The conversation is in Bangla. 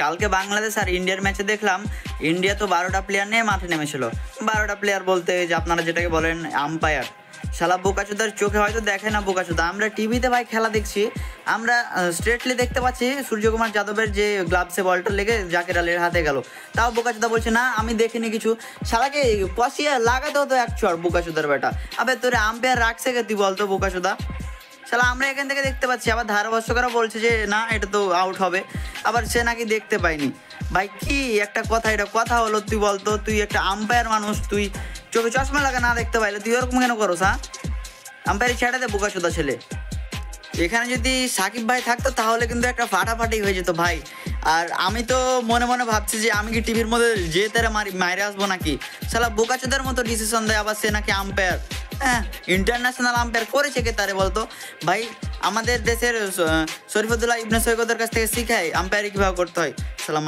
কালকে বাংলাদেশ আর ইন্ডিয়ার ম্যাচে দেখলাম ইন্ডিয়া তো 12টা প্লেয়ার নিয়ে মাঠে নেমেছিল। 12টা প্লেয়ার বলতে যে আপনারা যেটাকে বলেন আম্পায়ার, শালা বোকাচোদার চোখে হয়তো দেখে না বোকাচোদা। আমরা টিভিতে ভাই খেলা দেখছি, আমরা স্ট্রেটলি দেখতে পাচ্ছি সূর্যকুমার যাদবের যে গ্লাভসে বলটা লেগে জাকের আলীর হাতে গেল, তাও বোকাচোদা বলছে না আমি দেখিনি কিছু। শালাকে কষিয়ে লাগাতে হতো এক চড় বোকাচোদার বেটা। আবে তোরে আম্পায়ার রাখছে কে তুই বলতো বোকাচোদা? শালা আমরা এখান থেকে দেখতে পাচ্ছি, আবার ধারাভাষ্যকারও বলছে যে না এটা তো আউট হবে, আবার সে নাকি দেখতে পায়নি। ভাই কি একটা কথা, এটা কথা হলো? তুই বলতো, তুই একটা আম্পায়ার মানুষ, তুই চোখে চশমা লাগা না দেখতে পাইলে তুই ওরকম কেন করো? হ্যাঁ, আম্পায়ারি ছেড়ে দে বোকাচোদা ছেলে। এখানে যদি সাকিব ভাই থাকতো তাহলে কিন্তু একটা ফাটাফাটি হয়ে যেত ভাই। আর আমি তো মনে মনে ভাবছি যে আমি কি টিভির মধ্যে যে তারা মাইরে আসবো নাকি? শালা বোকাচোদার মতো ডিসিশন দেয়, আবার সে নাকি আম্পায়ার। হ্যাঁ, ইন্টারন্যাশনাল আম্পায়ার করেছে কে তারে বলতো? ভাই আমাদের দেশের শরীফুদ্দৌলা ইবনে সৈকতের কাছ থেকে শিখায় আম্পায়ারি কীভাবে করতে হয়। শালা